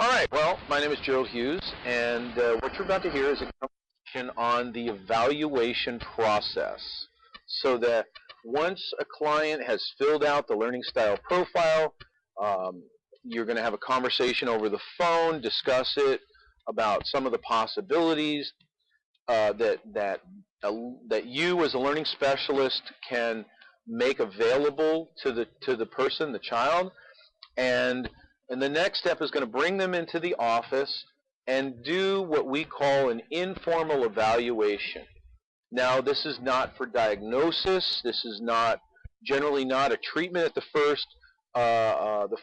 All right, well, my name is Gerald Hughes, and what you're about to hear is a conversation on the evaluation process. So that once a client has filled out the learning style profile, you're going to have a conversation over the phone, discuss it about some of the possibilities that you as a learning specialist can make available to the person, the child, and the next step is going to bring them into the office and do what we call an informal evaluation. Now, this is not for diagnosis. This is generally not a treatment at the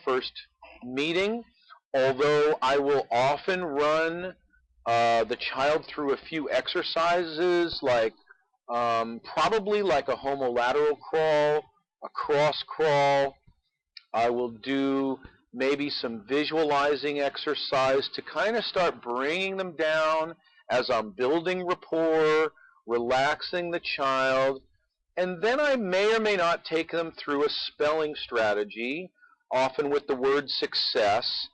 first meeting. Although I will often run the child through a few exercises, like probably like a homolateral crawl, a cross crawl. I will do maybe some visualizing exercise to kind of start bringing them down as I'm building rapport, relaxing the child, and then I may or may not take them through a spelling strategy, often with the word success,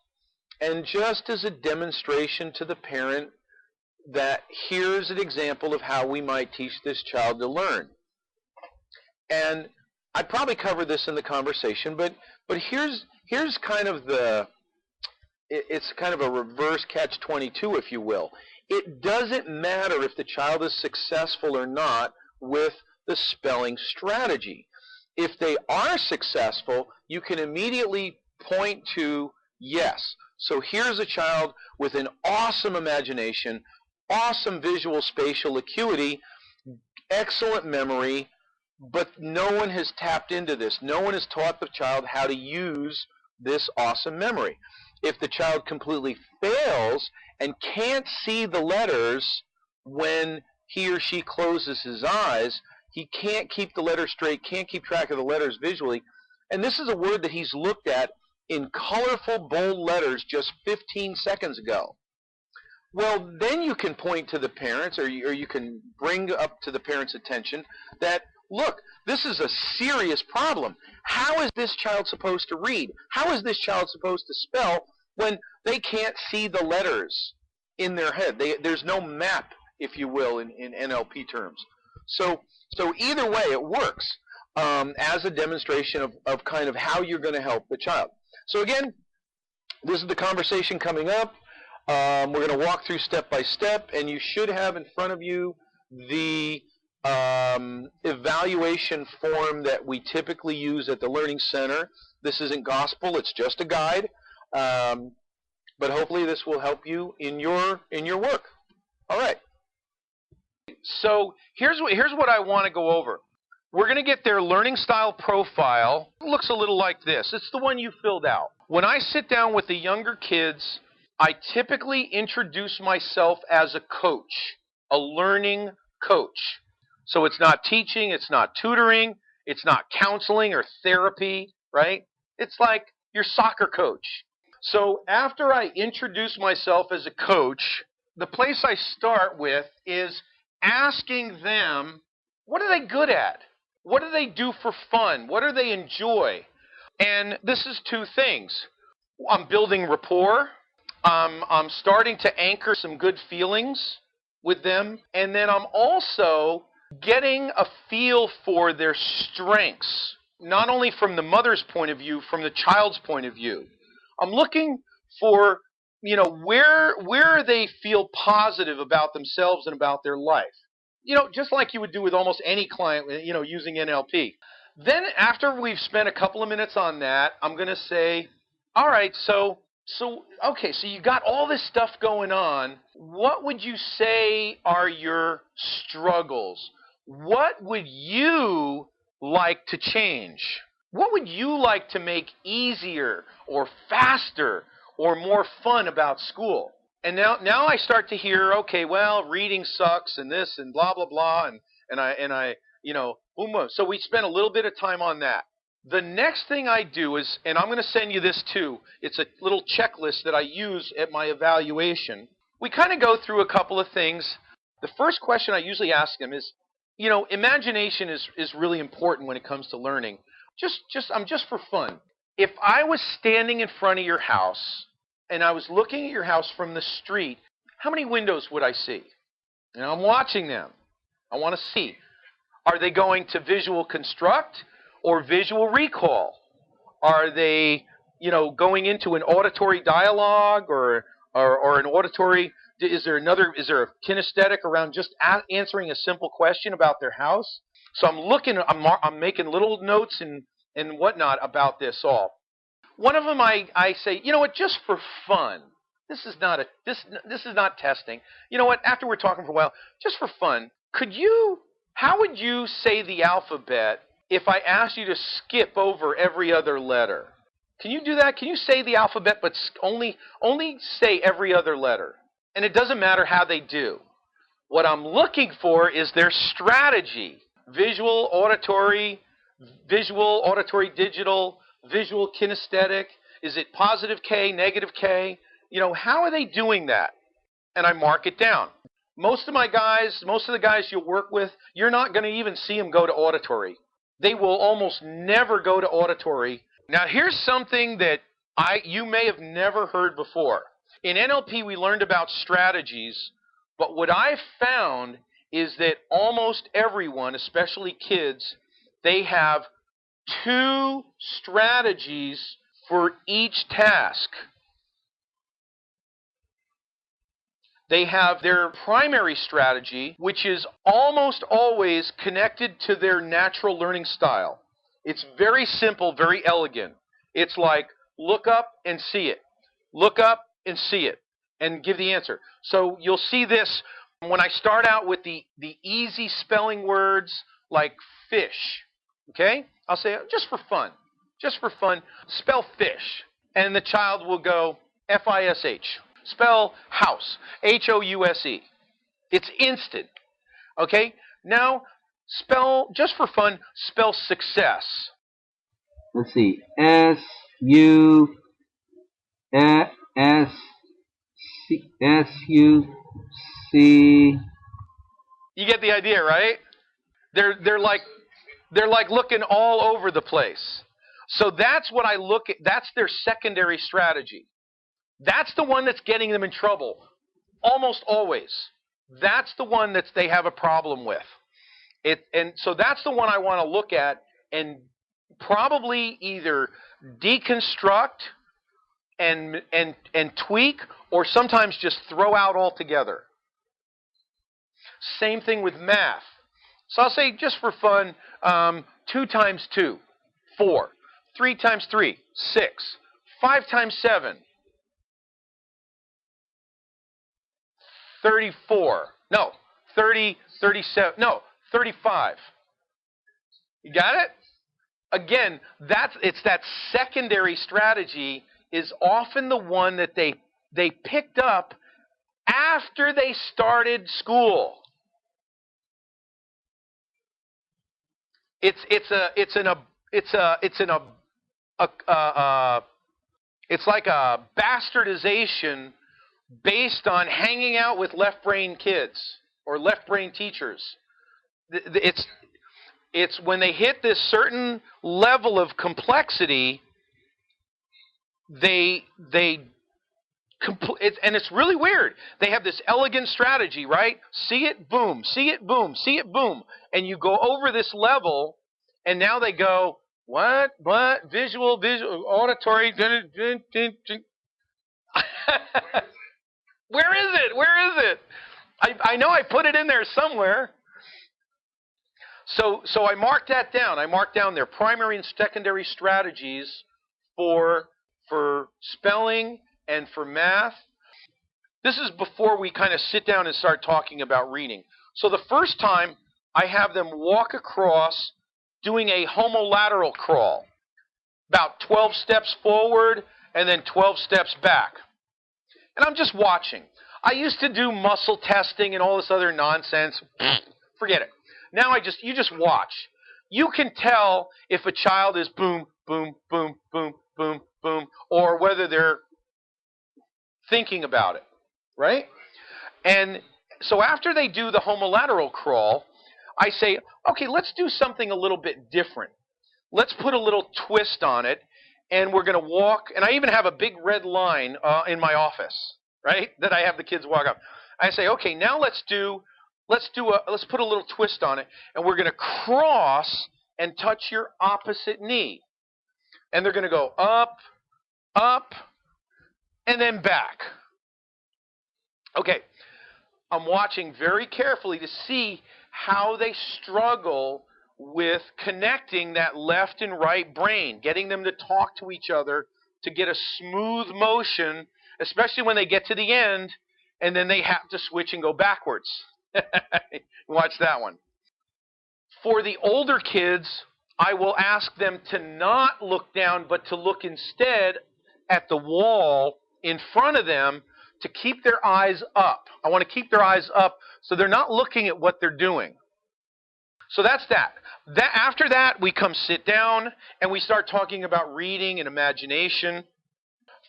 and just as a demonstration to the parent that here's an example of how we might teach this child to learn. And I'd probably cover this in the conversation, but here's kind of it's kind of a reverse catch-22, if you will. It doesn't matter if the child is successful or not with the spelling strategy. If they are successful, you can immediately point to yes. So here's a child with an awesome imagination, awesome visual spatial acuity, excellent memory, but no one has tapped into this. No one has taught the child how to use this awesome memory. If the child completely fails and can't see the letters when he or she closes his eyes, he can't keep the letters straight, can't keep track of the letters visually, and this is a word that he's looked at in colorful, bold letters just 15 seconds ago. Well, then you can point to the parents, or you can bring up to the parents' attention that, look, this is a serious problem. How is this child supposed to read? How is this child supposed to spell when they can't see the letters in their head? There's no map, if you will, in NLP terms. So either way, it works as a demonstration of kind of how you're going to help the child. So again, this is the conversation coming up. We're going to walk through step by step, and you should have in front of you the evaluation form that we typically use at the Learning Center. This isn't gospel, it's just a guide, but hopefully this will help you in your work. All right. So here's what I want to go over. We're going to get their learning style profile. It looks a little like this. It's the one you filled out. When I sit down with the younger kids, I typically introduce myself as a coach, a learning coach. So it's not teaching, it's not tutoring, it's not counseling or therapy, right? It's like your soccer coach. So after I introduce myself as a coach, the place I start with is asking them, what are they good at? What do they do for fun? What do they enjoy? And this is two things. I'm building rapport. I'm starting to anchor some good feelings with them. And then I'm also getting a feel for their strengths, not only from the mother's point of view, from the child's point of view. I'm looking for, where they feel positive about themselves and about their life. Just like you would do with almost any client, using NLP. Then after we've spent a couple of minutes on that, I'm going to say, all right, so you got all this stuff going on. What would you say are your struggles? What would you like to change? What would you like to make easier or faster or more fun about school? And now I start to hear, okay, well, reading sucks and this and blah, blah, blah, and I so we spent a little bit of time on that. The next thing I do is, and I'm going to send you this too, it's a little checklist that I use at my evaluation. We kind of go through a couple of things. The first question I usually ask them is, imagination is really important when it comes to learning. Just for fun. If I was standing in front of your house and I was looking at your house from the street, how many windows would I see? And I'm watching them. I want to see. Are they going to visual construct or visual recall? Are they, going into an auditory dialogue or an auditory? Is there a kinesthetic around just answering a simple question about their house? So I'm making little notes and whatnot about this all. One of them I say, you know what, just for fun. This is not testing. You know what? After we're talking for a while, just for fun, how would you say the alphabet if I asked you to skip over every other letter? Can you do that? Can you say the alphabet but only say every other letter? And it doesn't matter how they do. What I'm looking for is their strategy. Visual, auditory, digital, visual, kinesthetic. Is it positive K, negative K? How are they doing that? And I mark it down. Most of the guys you'll work with, you're not going to even see them go to auditory. They will almost never go to auditory. Now, here's something that you may have never heard before. In NLP, we learned about strategies, but what I've found is that almost everyone, especially kids, they have 2 strategies for each task. They have their primary strategy, which is almost always connected to their natural learning style. It's very simple, very elegant. It's like, look up and see it. Look up and see it, and give the answer. So you'll see this when I start out with the easy spelling words like fish. Okay? I'll say, just for fun, spell fish. And the child will go, F-I-S-H. Spell house, H-O-U-S-E. It's instant. Okay? Now, just for fun, spell success. Let's see. S-U-C-S-U-C. You get the idea, right? They're like looking all over the place. So that's what I look at. That's their secondary strategy. That's the one that's getting them in trouble, almost always. That's the one that they have a problem with. And so that's the one I want to look at and probably either deconstruct and tweak, or sometimes just throw out altogether. Same thing with math. So I'll say, just for fun, 2 times 2, 4. 3 times 3, 6. 5 times 7, 34. No, 30, 37. No, 35. You got it? Again, it's that secondary strategy is often the one that they picked up after they started school. It's like a bastardization based on hanging out with left-brain kids or left-brain teachers. It's when they hit this certain level of complexity, and it's really weird. They have this elegant strategy, right? See it, boom, see it, boom, see it, boom. And you go over this level, and now they go, what, visual, auditory, Where is it? I know I put it in there somewhere. So I marked that down. I marked down their primary and secondary strategies for spelling and for math. This is before we kind of sit down and start talking about reading. So the first time, I have them walk across doing a homolateral crawl. About 12 steps forward and then 12 steps back. And I'm just watching. I used to do muscle testing and all this other nonsense. Forget it. Now you just watch. You can tell if a child is boom, boom, boom, boom, boom, boom, or whether they're thinking about it, right? And so after they do the homolateral crawl, I say, okay, let's do something a little bit different. Let's put a little twist on it and we're going to walk, and I even have a big red line in my office, right, that I have the kids walk up. I say, okay, now let's put a little twist on it, and we're going to cross and touch your opposite knee. And they're going to go up, up, and then back. Okay, I'm watching very carefully to see how they struggle with connecting that left and right brain, getting them to talk to each other to get a smooth motion, especially when they get to the end, and then they have to switch and go backwards. Watch that one. For the older kids, I will ask them to not look down, but to look instead at the wall in front of them to keep their eyes up. I want to keep their eyes up so they're not looking at what they're doing. So that's that. After that, we come sit down and we start talking about reading and imagination.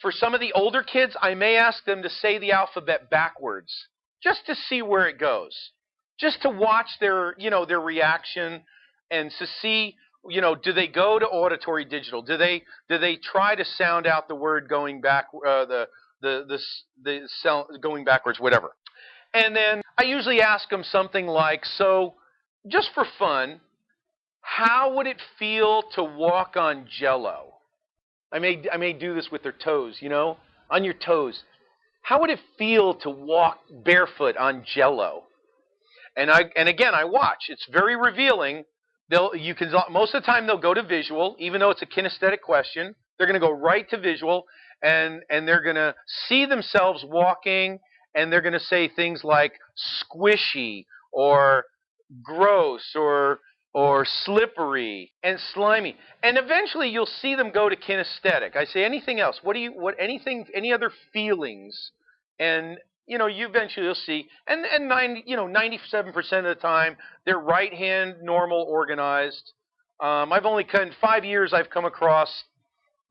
For some of the older kids, I may ask them to say the alphabet backwards, just to see where it goes, just to watch their reaction and to see, do they go to auditory digital? Do they try to sound out the word going back, the sound going backwards, whatever. And then I usually ask them something like, so just for fun, how would it feel to walk on Jell-O? I may do this with their toes, on your toes. How would it feel to walk barefoot on Jell-O? And again, I watch. It's very revealing. Most of the time they'll go to visual, even though it's a kinesthetic question. They're going to go right to visual, and they're going to see themselves walking, and they're going to say things like squishy or gross or slippery and slimy. And eventually you'll see them go to kinesthetic. I say, anything else? Any other feelings? And eventually you'll see. And 97% of the time, they're right hand, normal, organized. I've only in 5 years I've come across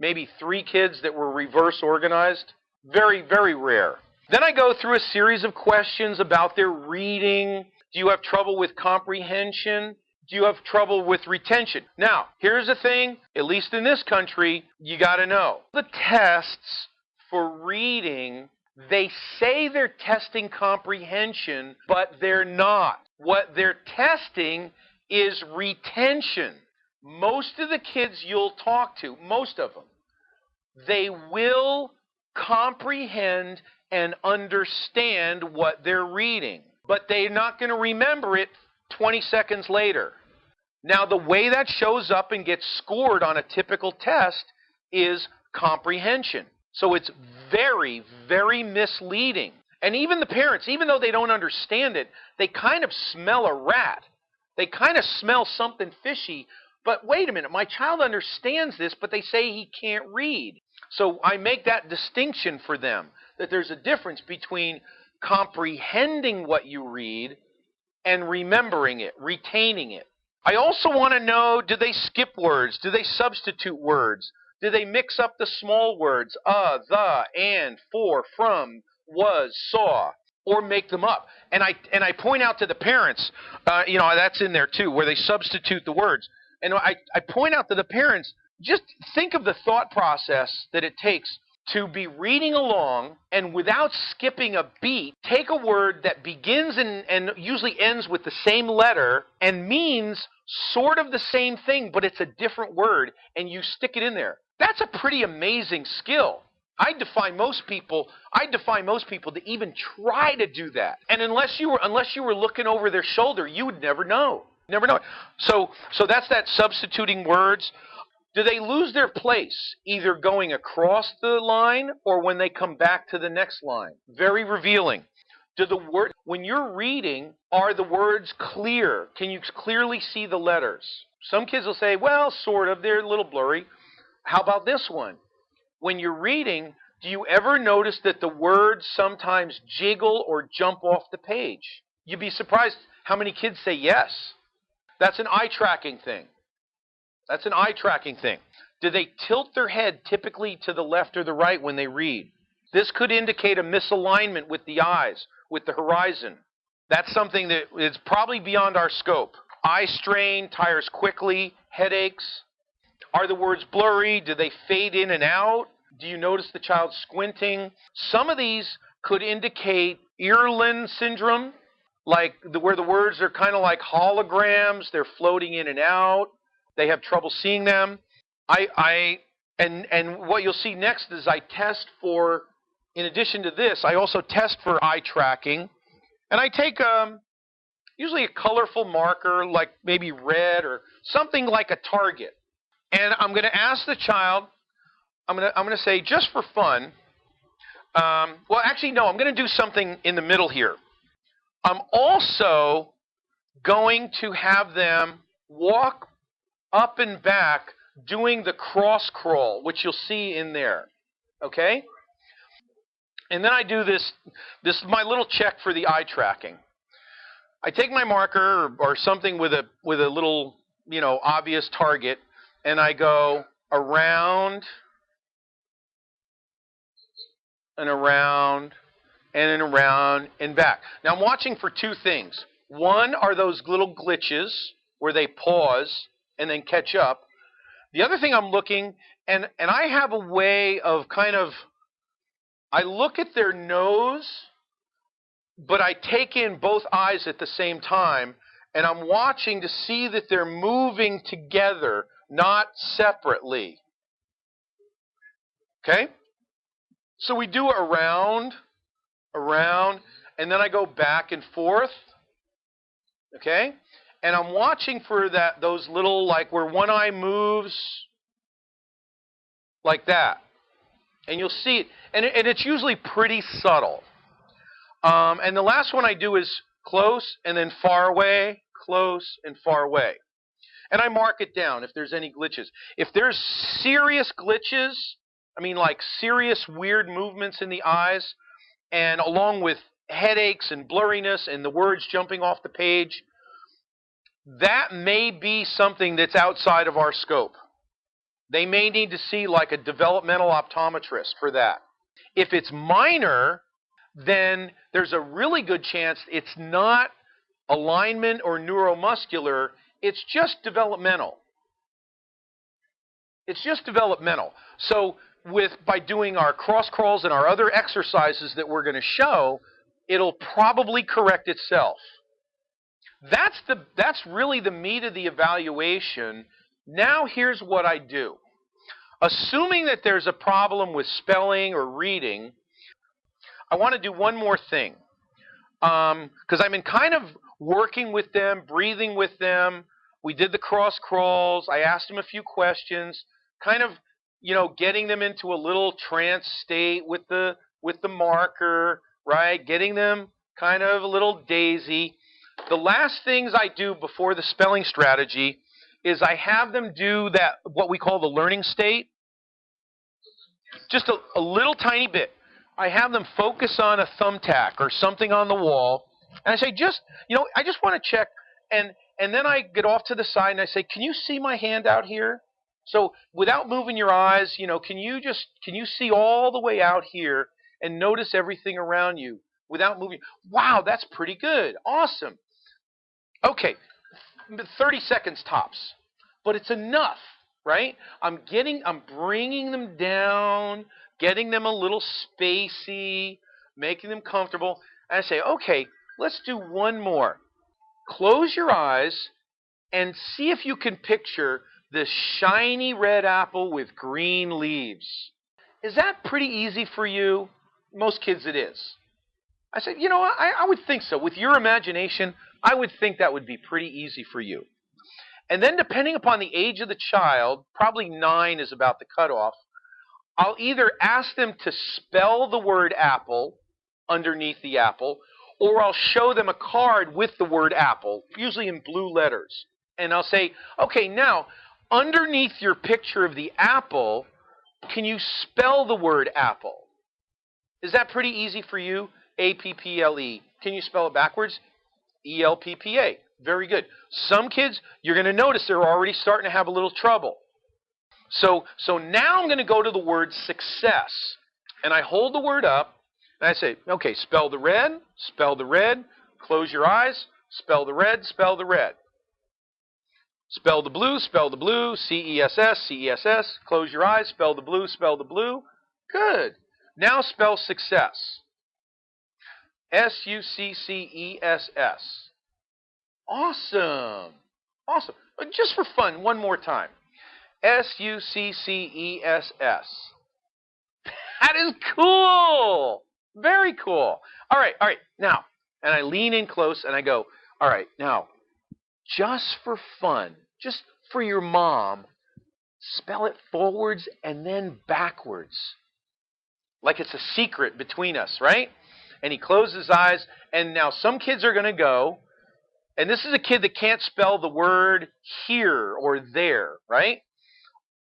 maybe 3 kids that were reverse organized. Very, very rare. Then I go through a series of questions about their reading. Do you have trouble with comprehension? Do you have trouble with retention? Now, here's the thing, at least in this country, you got to know. The tests for reading, they say they're testing comprehension, but they're not. What they're testing is retention. Most of the kids you'll talk to, most of them, they will comprehend and understand what they're reading, but they're not going to remember it 20 seconds later. Now, the way that shows up and gets scored on a typical test is comprehension. So it's very, very misleading. And even the parents, even though they don't understand it, they kind of smell a rat. They kind of smell something fishy. But wait a minute, my child understands this, but they say he can't read. So I make that distinction for them, that there's a difference between comprehending what you read and remembering it, retaining it. I also want to know, do they skip words? Do they substitute words? Do they mix up the small words, the, and, for, from, was, saw, or make them up? And I point out to the parents, that's in there too, where they substitute the words. And I point out to the parents, just think of the thought process that it takes to be reading along and without skipping a beat, take a word that begins and usually ends with the same letter and means sort of the same thing, but it's a different word, and you stick it in there. That's a pretty amazing skill. I defy most people to even try to do that. And unless you were looking over their shoulder, you would never know. Never know. So that's that substituting words. Do they lose their place either going across the line or when they come back to the next line? Very revealing. When you're reading, are the words clear? Can you clearly see the letters? Some kids will say, well, sort of, they're a little blurry. How about this one? When you're reading, do you ever notice that the words sometimes jiggle or jump off the page? You'd be surprised how many kids say yes. That's an eye tracking thing. Do they tilt their head typically to the left or the right when they read? This could indicate a misalignment with the eyes, with the horizon. That's something that is probably beyond our scope. Eye strain, tires quickly, headaches. Are the words blurry? Do they fade in and out? Do you notice the child squinting? Some of these could indicate Irlen syndrome, like where the words are kind of like holograms. They're floating in and out. They have trouble seeing them. And what you'll see next is I test for, in addition to this, I also test for eye tracking. And I take usually a colorful marker, like maybe red or something like a target. And I'm going to ask the child, I'm going to say, just for fun, well, actually, no, I'm going to do something in the middle here. I'm also going to have them walk up and back doing the cross crawl, which you'll see in there, okay? And then I do this is my little check for the eye tracking. I take my marker or something with a little, obvious target, and I go around and around and around and back. Now I'm watching for two things. One are those little glitches where they pause and then catch up. The other thing I'm looking, and I have a way of I look at their nose, but I take in both eyes at the same time, and I'm watching to see that they're moving together, not separately. Okay? So we do around, and then I go back and forth. Okay? And I'm watching for those little, like where one eye moves like that. And you'll see it. And it's usually pretty subtle. And the last one I do is close and then far away, close and far away. And I mark it down if there's any glitches. If there's serious glitches, like serious weird movements in the eyes, and along with headaches and blurriness and the words jumping off the page, that may be something that's outside of our scope. They may need to see like a developmental optometrist for that. If it's minor, then there's a really good chance it's not alignment or neuromuscular, it's just developmental. It's just developmental. So by doing our cross crawls and our other exercises that we're going to show, it'll probably correct itself. That's really the meat of the evaluation. Now here's what I do. Assuming that there's a problem with spelling or reading, I want to do one more thing. Because I've been kind of working with them, breathing with them. We did the cross crawls. I asked them a few questions, kind of, getting them into a little trance state with the marker, right? Getting them kind of a little daisy. The last things I do before the spelling strategy is I have them do what we call the learning state. Just a little tiny bit. I have them focus on a thumbtack or something on the wall. And I say, I just want to check. And then I get off to the side and I say, can you see my hand out here? So without moving your eyes, can you see all the way out here and notice everything around you without moving? Wow, that's pretty good. Awesome. Okay, 30 seconds tops. But it's enough, right? I'm bringing them down, getting them a little spacey, making them comfortable. And I say, okay, let's do one more. Close your eyes and see if you can picture this shiny red apple with green leaves. Is that pretty easy for you? Most kids it is. I said, I would think so. With your imagination, I would think that would be pretty easy for you. And then depending upon the age of the child, probably 9 is about the cutoff, I'll either ask them to spell the word apple underneath the apple, or I'll show them a card with the word apple, usually in blue letters. And I'll say, okay, now, underneath your picture of the apple, can you spell the word apple? Is that pretty easy for you? A-P-P-L-E. Can you spell it backwards? E-L-P-P-A. Very good. Some kids, you're going to notice they're already starting to have a little trouble. So now I'm going to go to the word success. And I hold the word up, and I say, okay, spell the red, close your eyes, spell the red, spell the red. Spell the blue, spell the blue, C-E-S-S, C-E-S-S. Close your eyes, spell the blue, spell the blue. Good. Now spell success. S-U-C-C-E-S-S. Awesome. Awesome. But just for fun, one more time. S-U-C-C-E-S-S. That is cool. Very cool. All right. Now, and I lean in close and I go, all right, now, just for fun, just for your mom, spell it forwards and then backwards. Like it's a secret between us, right? And he closed his eyes, and now some kids are going to go, and this is a kid that can't spell the word here or there, right?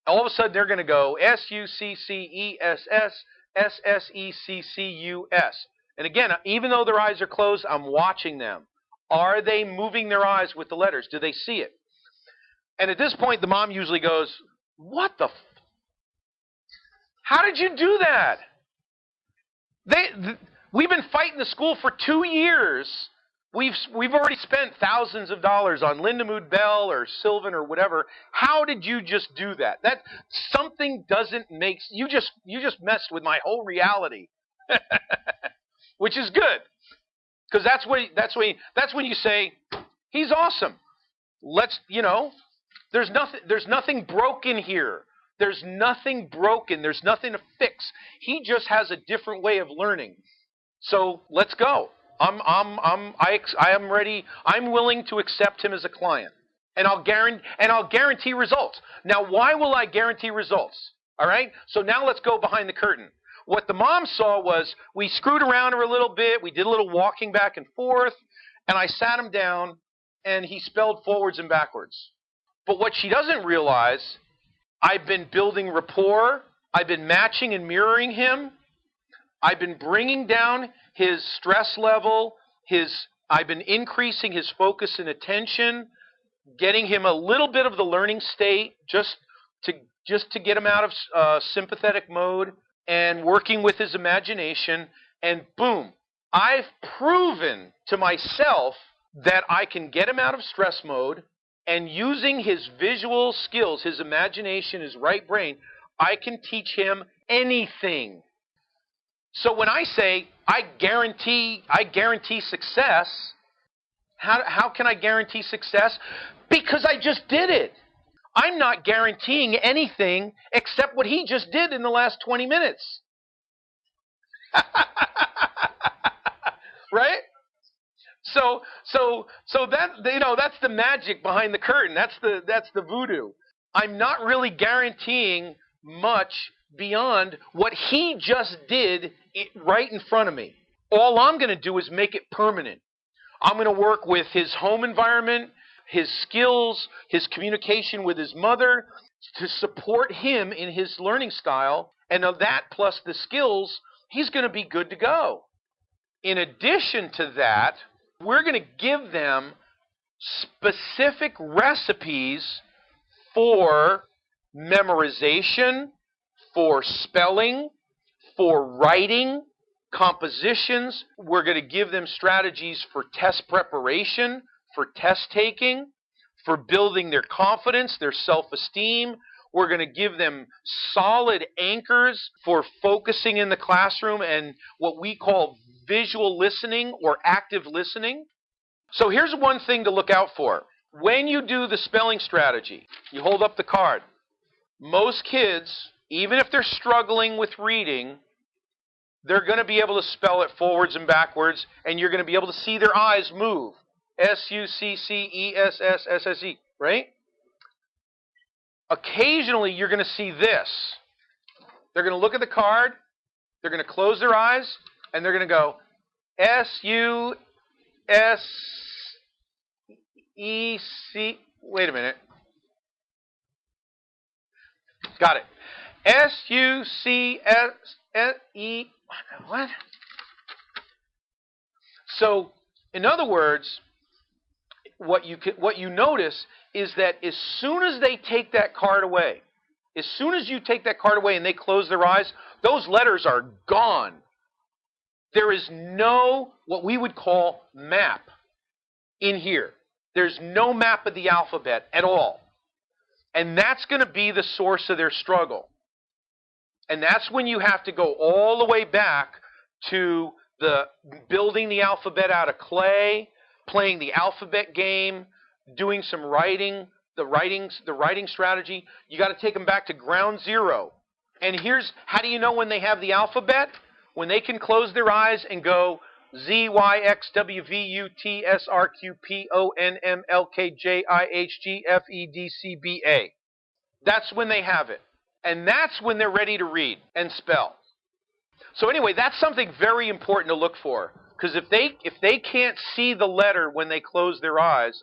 All of a sudden they're going to go S-U-C-C-E-S-S, S-S-E-C-C-U-S. And again, even though their eyes are closed, I'm watching them. Are they moving their eyes with the letters? Do they see it? And at this point, the mom usually goes, what the how did you do that? We've been fighting the school for 2 years. We've already spent thousands of dollars on Lindamood Bell or Sylvan or whatever. How did you just do that? That something doesn't make you just messed with my whole reality. Which is good. Because that's when you say, he's awesome. There's nothing broken here. There's nothing broken. There's nothing to fix. He just has a different way of learning. So let's go. I am ready. I'm willing to accept him as a client, and I'll guarantee results. Now, why will I guarantee results? All right. So now let's go behind the curtain. What the mom saw was we screwed around her a little bit. We did a little walking back and forth, and I sat him down, and he spelled forwards and backwards. But what she doesn't realize, I've been building rapport. I've been matching and mirroring him. I've been bringing down his stress level. I've been increasing his focus and attention, getting him a little bit of the learning state just to get him out of sympathetic mode, and working with his imagination, and boom, I've proven to myself that I can get him out of stress mode, and using his visual skills, his imagination, his right brain, I can teach him anything. So when I say I guarantee success, how can I guarantee success? Because I just did it. I'm not guaranteeing anything except what he just did in the last 20 minutes. Right? So that, that's the magic behind the curtain. That's the voodoo. I'm not really guaranteeing much beyond what he just did right in front of me. All I'm going to do is make it permanent. I'm going to work with his home environment, his skills, his communication with his mother to support him in his learning style. And of that plus the skills, he's going to be good to go. In addition to that, we're going to give them specific recipes for memorization, for spelling, for writing, compositions. We're going to give them strategies for test preparation, for test taking, for building their confidence, their self-esteem. We're going to give them solid anchors for focusing in the classroom and what we call visual listening or active listening. So here's one thing to look out for. When you do the spelling strategy, you hold up the card. Most kids, even if they're struggling with reading, they're going to be able to spell it forwards and backwards, and you're going to be able to see their eyes move. S-U-C-C-E-S-S-S-S-E, right? Occasionally, you're going to see this. They're going to look at the card, they're going to close their eyes, and they're going to go S-U-S-E-C. Wait a minute. Got it. S-U-C-S-E. What? So, in other words, what you notice is that as soon as they take that card away, as soon as you take that card away and they close their eyes, those letters are gone. There is no, what we would call, map in here. There's no map of the alphabet at all. And that's going to be the source of their struggle. And that's when you have to go all the way back to the building the alphabet out of clay, playing the alphabet game, doing some writing, the writing strategy. You got to take them back to ground zero. And here's how do you know when they have the alphabet? When they can close their eyes and go Z, Y, X, W, V, U, T, S, R, Q, P, O, N, M, L, K, J, I, H, G, F, E, D, C, B, A. That's when they have it. And that's when they're ready to read and spell. So anyway, that's something very important to look for. Because if they can't see the letter when they close their eyes,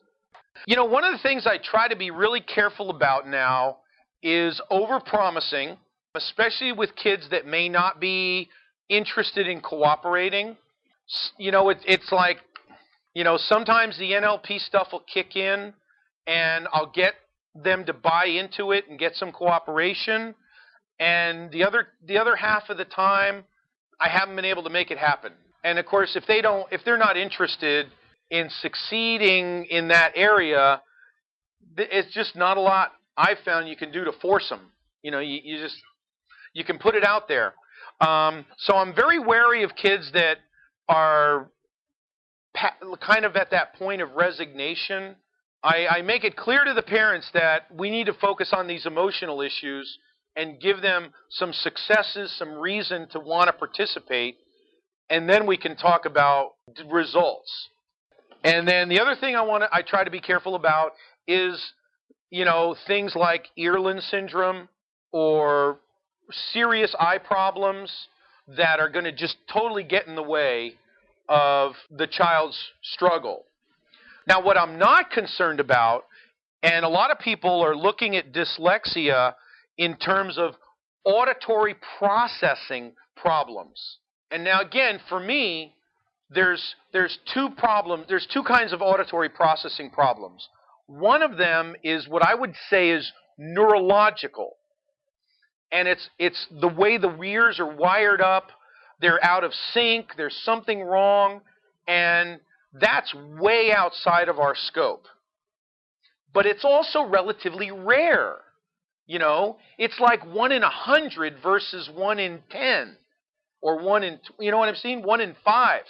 one of the things I try to be really careful about now is over-promising, especially with kids that may not be interested in cooperating. It's like, sometimes the NLP stuff will kick in and I'll get them to buy into it and get some cooperation. And the other half of the time, I haven't been able to make it happen. And of course, if they're not interested in succeeding in that area, it's just not a lot I've found you can do to force them. You can put it out there. So I'm very wary of kids that are kind of at that point of resignation. I make it clear to the parents that we need to focus on these emotional issues and give them some successes, some reason to want to participate, and then we can talk about results. And then the other thing I try to be careful about is, things like Earlin syndrome or serious eye problems that are going to just totally get in the way of the child's struggle. Now, what I'm not concerned about, and a lot of people are looking at dyslexia in terms of auditory processing problems. And now, again, for me, there's two kinds of auditory processing problems. One of them is what I would say is neurological. And it's the way the ears are wired up. They're out of sync. There's something wrong. And that's way outside of our scope. But it's also relatively rare. It's like 1 in 100 versus 1 in 10. Or 1 in, 1 in 5.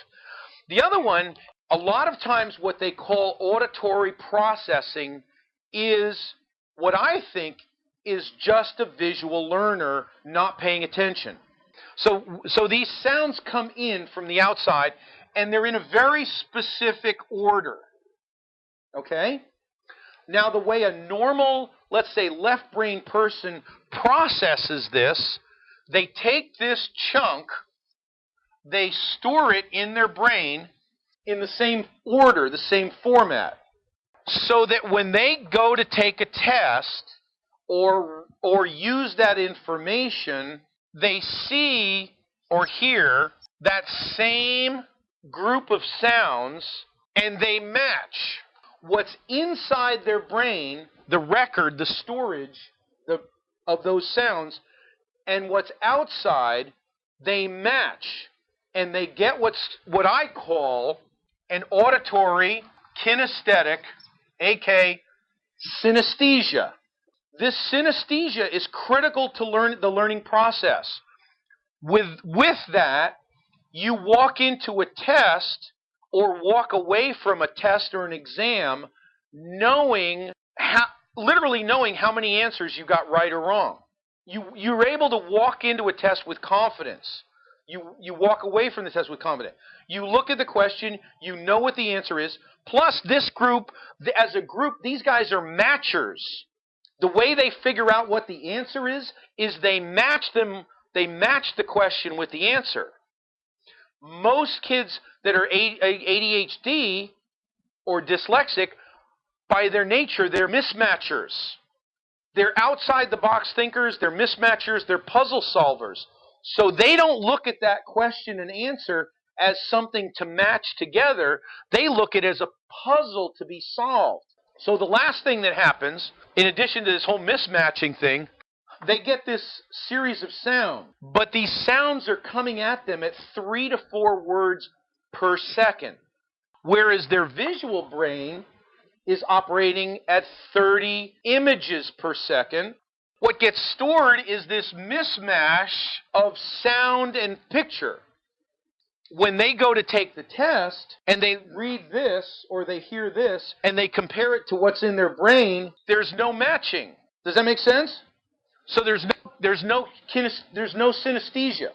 The other one, a lot of times what they call auditory processing is what I think is just a visual learner not paying attention. So these sounds come in from the outside, and they're in a very specific order. Okay? Now, the way a normal, let's say, left brain person processes this, they take this chunk, they store it in their brain in the same order, the same format, so that when they go to take a test or use that information, they see or hear that same group of sounds, and they match what's inside their brain, the record, the storage of those sounds, and what's outside, they match. And they get what I call an auditory kinesthetic, aka synesthesia. This synesthesia is critical to the learning process. With that, you walk into a test or walk away from a test or an exam literally knowing how many answers you got right or wrong. You're able to walk into a test with confidence. You walk away from the test with confidence. You look at the question, you know what the answer is. Plus, this group, as a group, these guys are matchers. The way they figure out what the answer is they match the question with the answer. Most kids that are ADHD or dyslexic, by their nature, they're mismatchers. They're outside-the-box thinkers, they're mismatchers, they're puzzle solvers. So they don't look at that question and answer as something to match together. They look at it as a puzzle to be solved. So the last thing that happens, in addition to this whole mismatching thing, they get this series of sounds. But these sounds are coming at them at 3 to 4 words per second. Whereas their visual brain is operating at 30 images per second. What gets stored is this mismatch of sound and picture. When they go to take the test and they read this or they hear this and they compare it to what's in their brain, there's no matching. Does that make sense? So there's no synesthesia.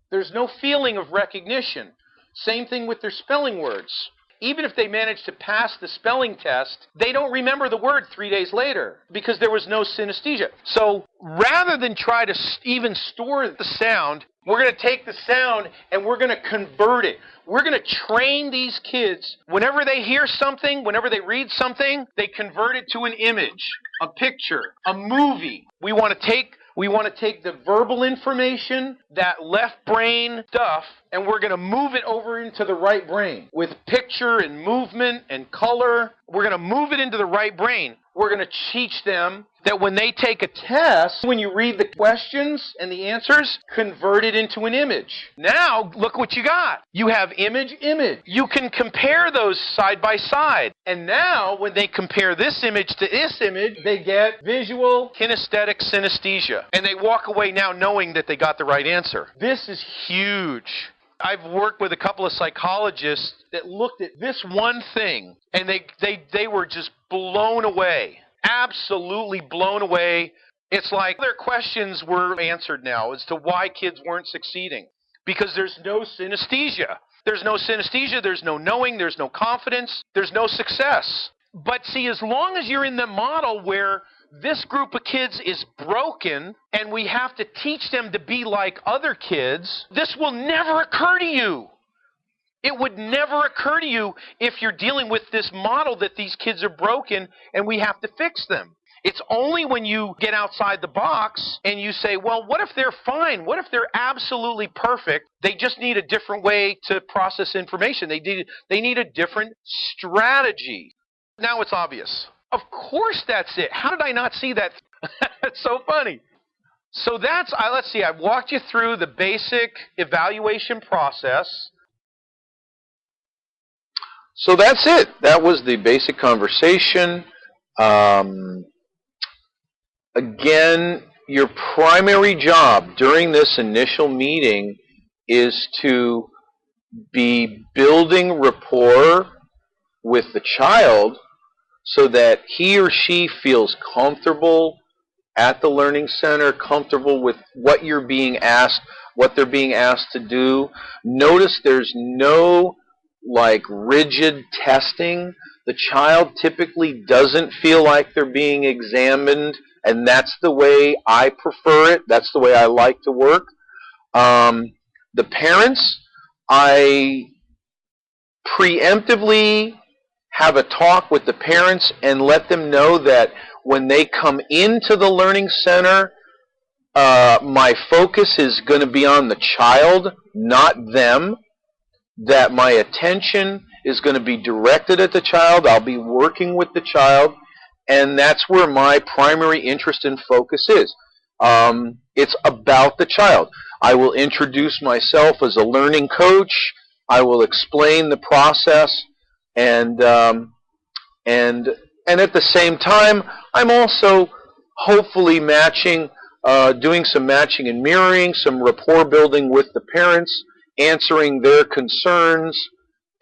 There's no feeling of recognition. Same thing with their spelling words. Even if they manage to pass the spelling test, they don't remember the word 3 days later because there was no synesthesia. So rather than try to even store the sound, we're going to take the sound and we're going to convert it. We're going to train these kids. Whenever they hear something, whenever they read something, they convert it to an image, a picture, a movie. We want to take the verbal information, that left brain stuff, and we're going to move it over into the right brain with picture and movement and color. We're going to move it into the right brain. We're going to teach them that when they take a test, when you read the questions and the answers, convert it into an image. Now, look what you got. You have image, image. You can compare those side by side. And now, when they compare this image to this image, they get visual, kinesthetic synesthesia. And they walk away now knowing that they got the right answer. This is huge. I've worked with a couple of psychologists that looked at this one thing, and they were just blown away. Absolutely blown away. It's like their questions were answered now as to why kids weren't succeeding. Because there's no synesthesia. There's no synesthesia, there's no knowing, there's no confidence, there's no success. But see, as long as you're in the model where this group of kids is broken and we have to teach them to be like other kids, this will never occur to you. It would never occur to you if you're dealing with this model that these kids are broken and we have to fix them. It's only when you get outside the box and you say, well, what if they're fine? What if they're absolutely perfect? They just need a different way to process information. They need a different strategy. Now it's obvious. Of course that's it. How did I not see that? That's so funny. So let's see, I've walked you through the basic evaluation process. So that's it. That was the basic conversation. Again, your primary job during this initial meeting is to be building rapport with the child so that he or she feels comfortable at the learning center, comfortable with what you're being asked, what they're being asked to do. Notice there's no rigid testing. The child typically doesn't feel like they're being examined, and that's the way I prefer it. That's the way I like to work. The parents, I preemptively have a talk with the parents and let them know that when they come into the learning center, my focus is going to be on the child, not them. That my attention is going to be directed at the child. I'll be working with the child, and that's where my primary interest and focus is. It's about the child. I will introduce myself as a learning coach. I will explain the process, and at the same time, I'm also hopefully doing some matching and mirroring, some rapport building with the parents, answering their concerns,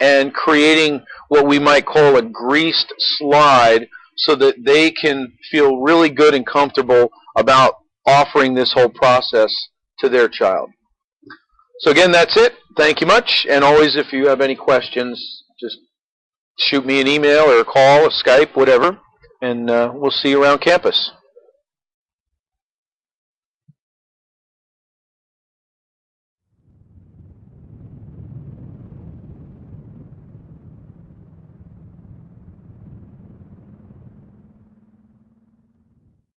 and creating what we might call a greased slide so that they can feel really good and comfortable about offering this whole process to their child. So again, that's it. Thank you much. And always, if you have any questions, just shoot me an email or a call, a Skype, whatever, and we'll see you around campus.